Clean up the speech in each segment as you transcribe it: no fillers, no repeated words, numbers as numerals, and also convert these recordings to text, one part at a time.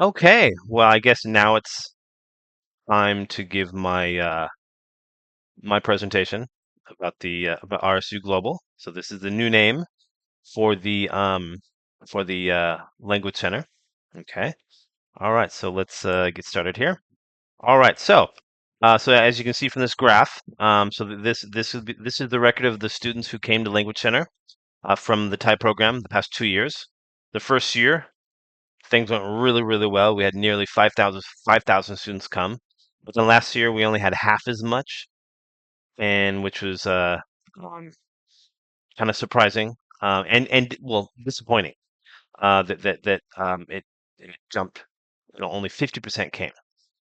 Okay, well, I guess now it's time to give my presentation about the about RSU Global. So this is the new name for the Language Center. Okay. All right, so let's get started here. All right, so as you can see from this graph, this is the record of the students who came to Language Center from the Thai program the past 2 years. The first year, things went really, really well. We had nearly 5,000 students come. But then last year we only had half as much, and which was um, kind of surprising and well disappointing. It jumped. Only 50% came.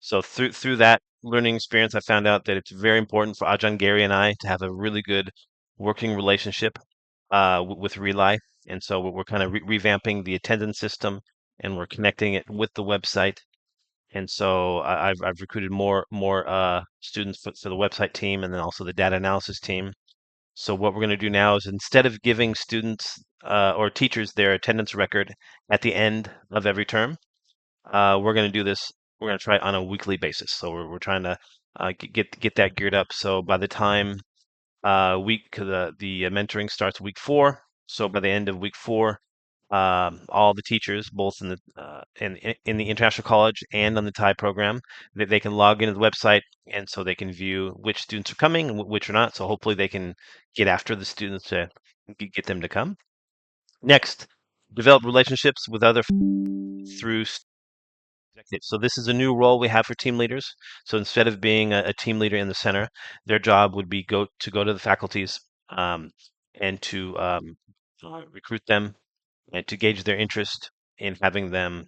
So through that learning experience, I found out that it's very important for Ajahn Gary and I to have a really good working relationship with Rely. And so we're kind of revamping the attendance system, and we're connecting it with the website. And so I've recruited more students for the website team, and then also the data analysis team. So what we're going to do now is, instead of giving students or teachers their attendance record at the end of every term, we're going to do this. We're going to try it on a weekly basis. So we're trying to get that geared up. So by the time the mentoring starts week 4, so by the end of week 4, all the teachers, both in the international college and on the Thai program, that they can log into the website, and so they can view which students are coming and which are not. So hopefully they can get after the students to get them to come. Next, develop relationships with other through executives. So this is a new role we have for team leaders. So instead of being a team leader in the center, their job would be go to the faculties um, and to recruit them and to gauge their interest in having their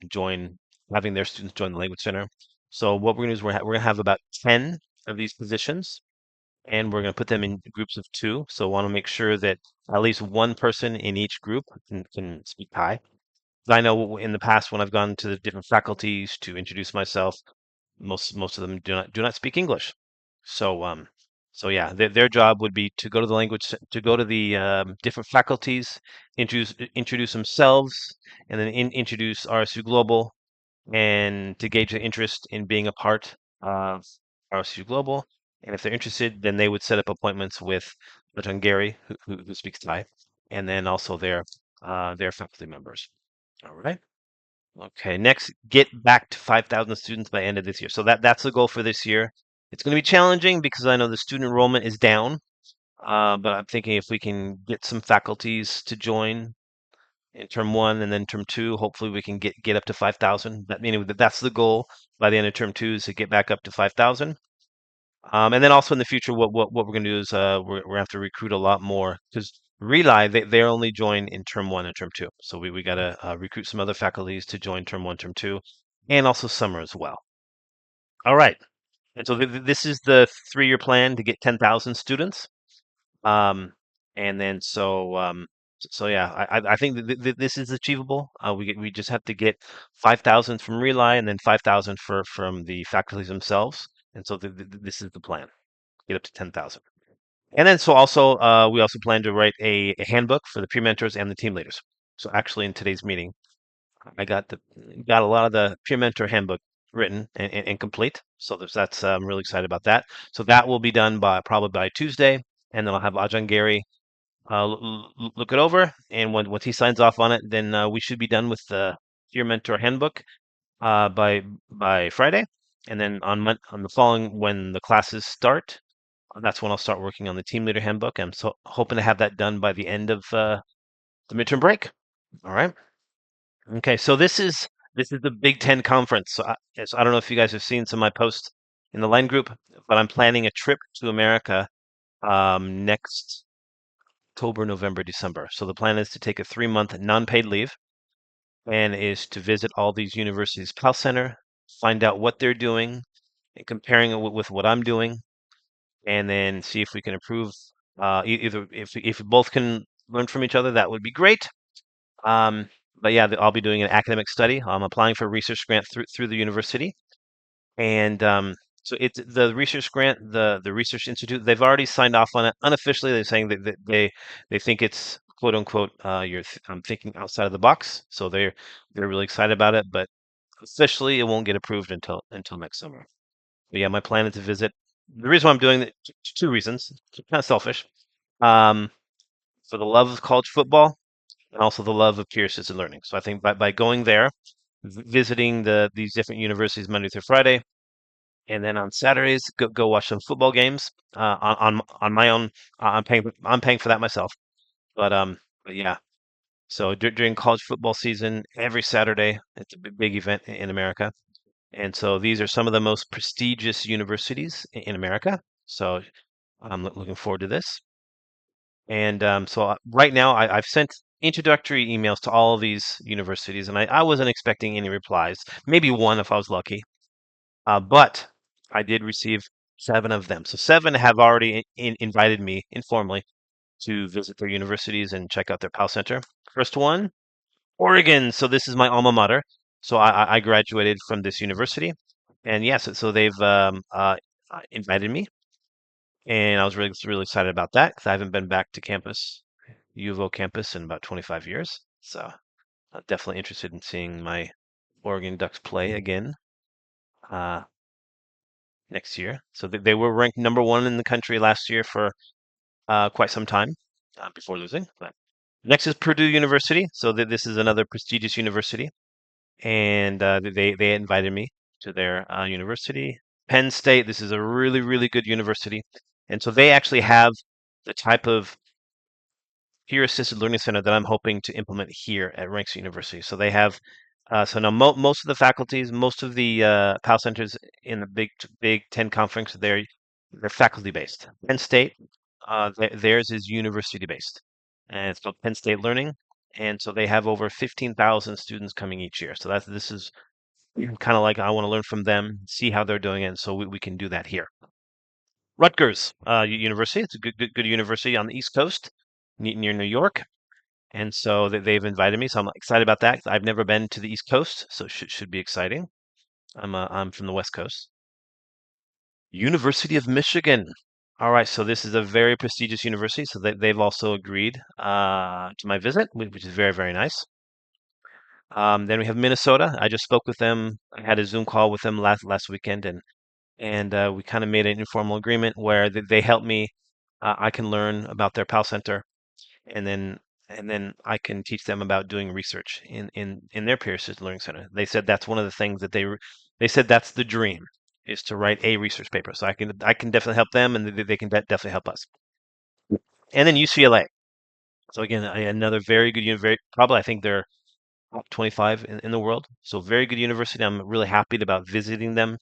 students join the language center. So what we're going to do is we're going to have about 10 of these positions, and we're going to put them in groups of 2. So I want to make sure that at least one person in each group can speak Thai. I know in the past, when I've gone to the different faculties to introduce myself, most of them do not speak English. So yeah, their job would be to go to the to go to the different faculties, introduce themselves, and then introduce RSU Global, and to gauge their interest in being a part of RSU Global. And if they're interested, then they would set up appointments with Ajahn Gary, who speaks Thai, and then also their faculty members. All right. Okay, next, get back to 5,000 students by end of this year. So that's the goal for this year. It's going to be challenging because I know the student enrollment is down, but I'm thinking if we can get some faculties to join in term 1 and then term 2, hopefully we can get up to 5,000. That meaning that's the goal by the end of term 2, is to get back up to 5,000. And then also in the future, what we're going to do is we're going to have to recruit a lot more, because Rely, they only join in term 1 and term 2. So we got to recruit some other faculties to join term 1, term 2, and also summer as well. All right. And so this is the 3-year plan to get 10,000 students. Um, and then so yeah, I think this is achievable. We just have to get 5,000 from Rely, and then 5,000 from the faculties themselves. And so this is the plan. Get up to 10,000. And then so also we also plan to write a handbook for the peer mentors and the team leaders. So actually in today's meeting, I got a lot of the peer mentor handbook written and complete. So that's I'm really excited about that. So that will be done by probably by Tuesday, and then I'll have Ajahn Gary look it over, and once he signs off on it, then we should be done with the peer mentor handbook by Friday, and then on the following, when the classes start, that's when I'll start working on the team leader handbook. I'm so hoping to have that done by the end of the midterm break. All right. Okay. So this is the Big Ten conference. So I don't know if you guys have seen some of my posts in the line group, but I'm planning a trip to America next October, November, December. So the plan is to take a 3-month non-paid leave, and is to visit all these universities' PAL Center, find out what they're doing, and comparing it with what I'm doing, and then see if we can improve. Either if we both can learn from each other, that would be great. Um, but yeah, I'll be doing an academic study. I'm applying for a research grant through the university, and so it's the research grant. The research institute, they've already signed off on it unofficially. They're saying that they think it's quote unquote I'm thinking outside of the box. So they're really excited about it. But officially, it won't get approved until next summer. But yeah, my plan is to visit. The reason why I'm doing it, two reasons. Kind of selfish. Um, for the love of college football and also the love of peer-assisted learning. So I think by going there, visiting these different universities Monday through Friday, and then on Saturdays go watch some football games on my own. I'm paying for that myself. But yeah. So during college football season, every Saturday, it's a big event in America. And so these are some of the most prestigious universities in America. So I'm looking forward to this. And right now, I've sent introductory emails to all of these universities, and I wasn't expecting any replies. Maybe one if I was lucky. But I did receive seven of them. So seven have already invited me informally to visit their universities and check out their PAL Center. First one, Oregon. So this is my alma mater. So I graduated from this university, and yes, so they've invited me, and I was really excited about that because I haven't been back to campus, U of O campus, in about 25 years. So I'm definitely interested in seeing my Oregon Ducks play again uh, next year. So they were ranked number one in the country last year for quite some time before losing. But next is Purdue University. So this is another prestigious university, and they invited me to their university. Penn State. This is a really good university, and so they actually have the type of peer-assisted learning center that I'm hoping to implement here at Ranks University. So they have, so now most of the faculties, most of the PAL centers in the Big Ten conference, they're faculty based. Penn State, theirs is university based, and it's called Penn State Learning. And so they have over 15,000 students coming each year. So this is kind of like I want to learn from them, see how they're doing it, and so we can do that here. Rutgers University, it's a good university on the East Coast, near New York. And so they've invited me, so I'm excited about that. I've never been to the East Coast, so it should be exciting. I'm from the West Coast. University of Michigan. All right, so this is a very prestigious university, so they've also agreed to my visit, which is very nice. Then we have Minnesota. I just spoke with them. I had a Zoom call with them last weekend, and we kind of made an informal agreement where they help me. I can learn about their PAL Center, and then I can teach them about doing research in their peer-assisted learning center. They said that's one of the things that they said that's the dream is to write a research paper. So I can definitely help them, and they can definitely help us. And then UCLA. So again, another very good university. Probably I think they're top 25 in the world. So very good university. I'm really happy about visiting them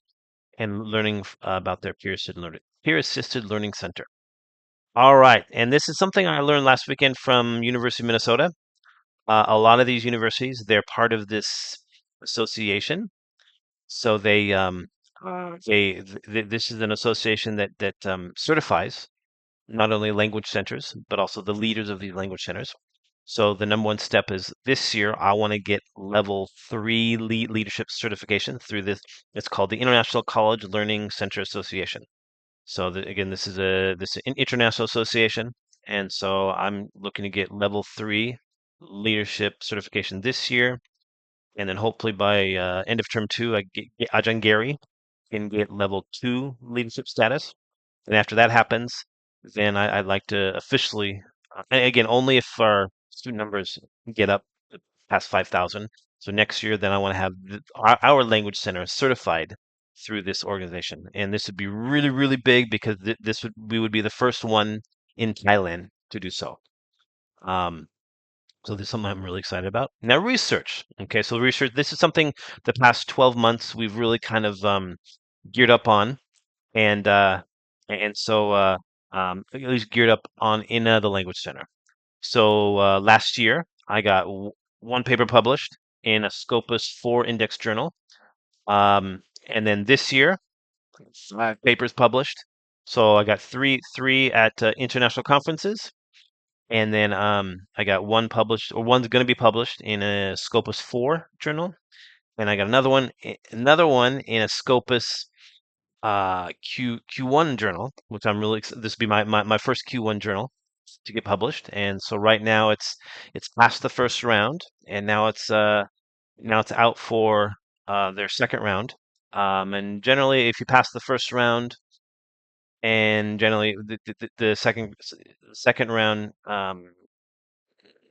and learning about their peer-assisted learning center. All right, and this is something I learned last weekend from University of Minnesota. A lot of these universities, they're part of this association. So this is an association that certifies not only language centers but also the leaders of these language centers. So the number one step is this year I want to get level 3 leadership certification through this. It's called the International College Learning Center Association. So again, this is an international association, and so I'm looking to get level 3 leadership certification this year, and then hopefully by end of term 2, Ajahn Gary can get level 2 leadership status. And after that happens, then I'd like to officially, and again, only if our student numbers get up past 5,000. So next year, then I want to have our language center certified through this organization. And this would be really big because we would be the first one in Thailand to do so. Um, so this is something I'm really excited about. Now research. Okay, so research. This is something the past 12 months we've really kind of geared up on, and at least geared up on in the language center. So last year, I got one paper published in a Scopus 4 index journal. And then this year, 5 papers published. So I got three at international conferences. And then I got one published, or one's going to be published in a Scopus 4 journal. And I got another one in a Scopus Q1 journal, which I'm really excited. This will be my first Q1 journal to get published. And so right now it's past the first round, and now it's out for their second round. And generally, if you pass the first round, and generally the second round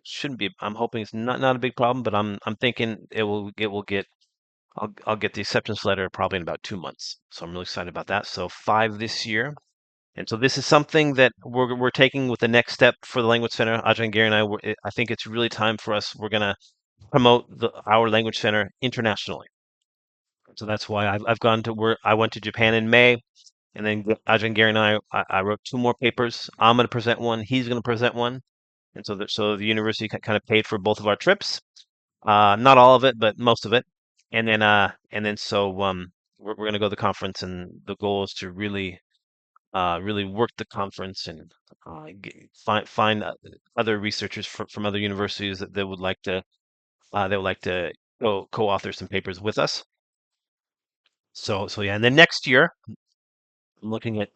shouldn't be. I'm hoping it's not a big problem, but I'm thinking it will get. I'll get the acceptance letter probably in about 2 months. So I'm really excited about that. So five this year. And so this is something that we're taking with the next step for the Language Center. Ajay and Gary and I think it's really time for us. We're gonna promote our Language Center internationally. So that's why I've gone to where I went to Japan in May, and then Ajay and Gary and I wrote two more papers. I'm going to present one. He's going to present one, and so the university kind of paid for both of our trips. Not all of it, but most of it. And then so we're going to go to the conference, and the goal is to really work the conference and find other researchers from other universities that would like to co-author some papers with us. So yeah, and then next year I'm looking at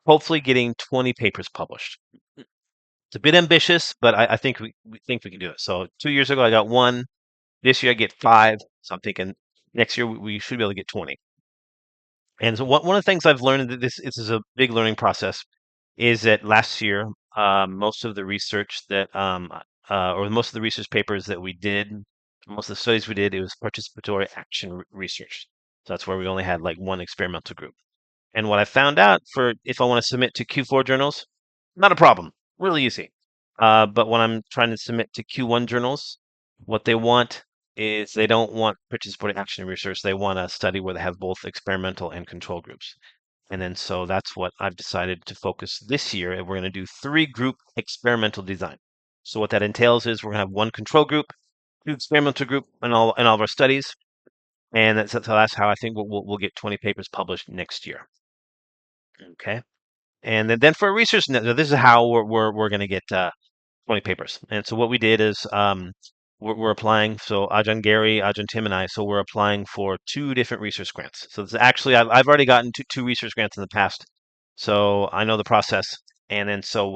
hopefully getting 20 papers published. It's a bit ambitious, but I think we think we can do it. So 2 years ago I got one. This year I get five. So I'm thinking next year we should be able to get 20. And so one of the things I've learned that this is a big learning process is that last year, most of the research or most of the research papers that we did, most of the studies we did, it was participatory action research. So that's where we only had like one experimental group. And what I found out for if I want to submit to Q4 journals, not a problem, really easy. But when I'm trying to submit to Q1 journals, what they want is they don't want participatory action research. They want a study where they have both experimental and control groups. And then so that's what I've decided to focus this year. And we're going to do 3 group experimental design. So what that entails is we're going to have one control group, 2 experimental group, and all of our studies. And that's how I think we'll get 20 papers published next year. Okay. And then for a research net, this is how we're going to get 20 papers. And so what we did is we're applying. So Ajahn Gary, Ajahn Tim, and I. So we're applying for 2 different research grants. So this is actually I've already gotten two research grants in the past, so I know the process. And then so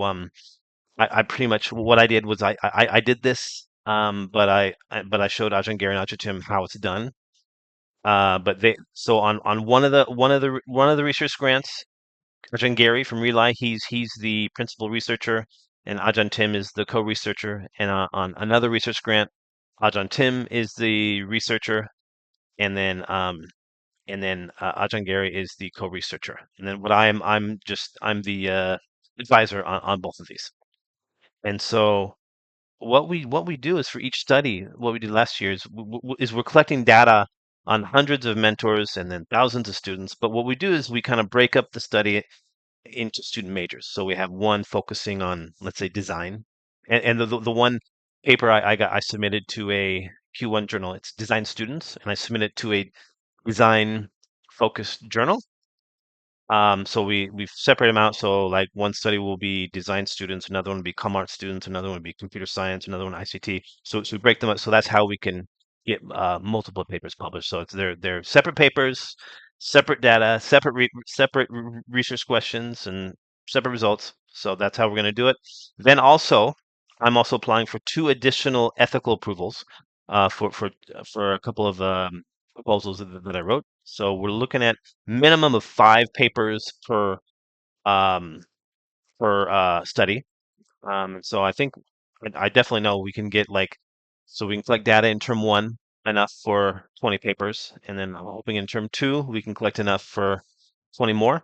I pretty much what I did was I did this, but I showed Ajahn Gary and Ajahn Tim how it's done. But they so on one of the research grants. Ajahn Gary from Rely, he's the principal researcher, and Ajahn Tim is the co-researcher. And on another research grant, Ajahn Tim is the researcher, and then Ajahn Gary is the co-researcher. And then what I'm the advisor on both of these. And so what we do is for each study, what we did last year is we're collecting data on hundreds of mentors and then thousands of students. But what we do is we kind of break up the study into student majors. So we have one focusing on, let's say, design, and the one paper I submitted to a Q1 journal. It's design students, and I submitted to a design focused journal. So we've separated them out. So like one study will be design students, another one will be com art students, another one will be computer science, another one ICT. So we break them up. So that's how we can get multiple papers published. So they're separate papers, separate data, separate research questions, and separate results. So that's how we're going to do it. Then also, I'm also applying for 2 additional ethical approvals for a couple of proposals that I wrote. So we're looking at minimum of 5 papers um, per study. So I think I definitely know we can get so we can collect data in term one enough for 20 papers, and then I'm hoping in term two we can collect enough for 20 more.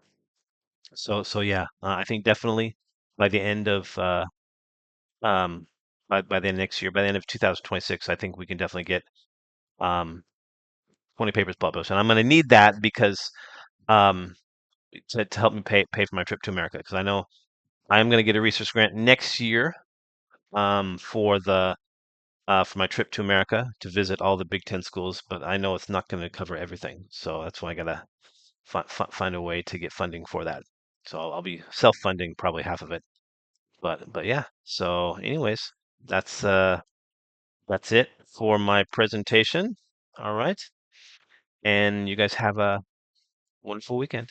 So yeah, I think definitely by the end of um, by the end of next year, by the end of 2026, I think we can definitely get um, 20 papers published, and I'm going to need that because um, to help me pay for my trip to America, because I know I am going to get a research grant next year for my trip to America to visit all the Big Ten schools, but I know it's not going to cover everything, so that's why I gotta find a way to get funding for that. So I'll be self-funding probably half of it, but yeah. So anyways, that's uh that's it for my presentation. All right, and you guys have a wonderful weekend.